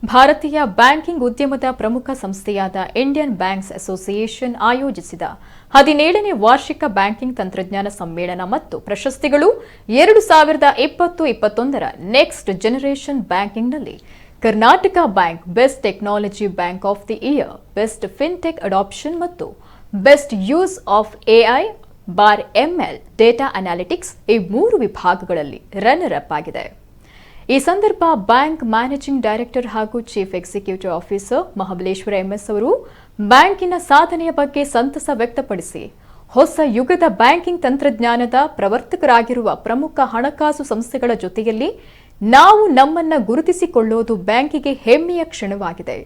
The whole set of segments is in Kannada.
ಭಾರತೀಯ ಬ್ಯಾಂಕಿಂಗ್ ಉದ್ಯಮದ ಪ್ರಮುಖ ಸಂಸ್ಥೆಯಾದ ಇಂಡಿಯನ್ ಬ್ಯಾಂಕ್ಸ್ ಅಸೋಸಿಯೇಷನ್ ಆಯೋಜಿಸಿದ 17ನೇ ವಾರ್ಷಿಕ ಬ್ಯಾಂಕಿಂಗ್ ತಂತ್ರಜ್ಞಾನ ಸಮ್ಮೇಳನ ಮತ್ತು ಪ್ರಶಸ್ತಿಗಳು 2020-21ರ ನೆಕ್ಸ್ಟ್ ಜನರೇಷನ್ ಬ್ಯಾಂಕಿಂಗ್ನಲ್ಲಿ Karnataka bank best technology bank of the year, best fintech adoption ಮತ್ತು ಬೆಸ್ಟ್ ಯೂಸ್ ಆಫ್ ಎಐ ಬಾರ್ ಎಂಎಲ್ ಡೇಟಾ ಅನಾಲಿಟಿಕ್ಸ್ ಈ 3 ವಿಭಾಗಗಳಲ್ಲಿ ರನ್ನರ್ ಅಪ್ ಆಗಿದೆ. ಈ ಸಂದರ್ಭ ಬ್ಯಾಂಕ್ ಮ್ಯಾನೇಜಿಂಗ್ ಡೈರೆಕ್ಟರ್ ಹಾಗೂ chief executive officer Mahabaleshwara MS ಅವರು ಬ್ಯಾಂಕಿನ ಸಾಧನೆಯ ಬಗ್ಗೆ ಸಂತಸ ವ್ಯಕ್ತಪಡಿಸಿ, ಹೊಸ ಯುಗದ ಬ್ಯಾಂಕಿಂಗ್ ತಂತ್ರಜ್ಞಾನದ ಪ್ರವರ್ತಕರಾಗಿರುವ ಪ್ರಮುಖ ಹಣಕಾಸು ಸಂಸ್ಥೆಗಳ ಜೊತೆಯಲ್ಲಿ ನಾವು ನಮ್ಮನ್ನ ಗುರುತಿಸಿಕೊಳ್ಳುವುದು ಬ್ಯಾಂಕಿಗೆ ಹೆಮ್ಮೆಯ ಕ್ಷಣವಾಗಿದೆ.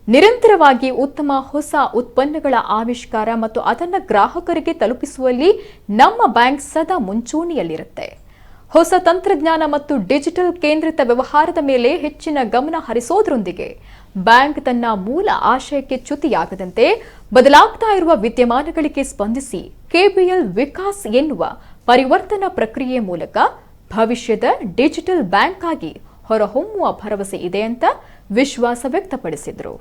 ನಿರಂತರವಾಗಿ ಉತ್ತಮ ಹೊಸ ಉತ್ಪನ್ನಗಳ ಆವಿಷ್ಕಾರ ಮತ್ತು ಅದನ್ನು ಗ್ರಾಹಕರಿಗೆ ತಲುಪಿಸುವಲ್ಲಿ ನಮ್ಮ ಬ್ಯಾಂಕ್ ಸದಾ ಮುಂಚೂಣಿಯಲ್ಲಿರುತ್ತೆ. ಹೊಸ ತಂತ್ರಜ್ಞಾನ ಮತ್ತು ಡಿಜಿಟಲ್ ಕೇಂದ್ರಿತ ವ್ಯವಹಾರದ ಮೇಲೆ ಹೆಚ್ಚಿನ ಗಮನ ಹರಿಸೋದ್ರೊಂದಿಗೆ ಬ್ಯಾಂಕ್ ತನ್ನ ಮೂಲ ಆಶಯಕ್ಕೆ ಚ್ಯುತಿಯಾಗದಂತೆ ಬದಲಾಗ್ತಾ ಇರುವ ವಿದ್ಯಮಾನಗಳಿಗೆ ಸ್ಪಂದಿಸಿ ಕೆಬಿಎಲ್ ವಿಕಾಸ್ ಎನ್ನುವ ಪರಿವರ್ತನಾ ಪ್ರಕ್ರಿಯೆ ಮೂಲಕ ಭವಿಷ್ಯದ ಡಿಜಿಟಲ್ ಬ್ಯಾಂಕ್ ಆಗಿ ಹೊರಹೊಮ್ಮುವ ಭರವಸೆ ಇದೆ ಅಂತ ವಿಶ್ವಾಸ ವ್ಯಕ್ತಪಡಿಸಿದರು.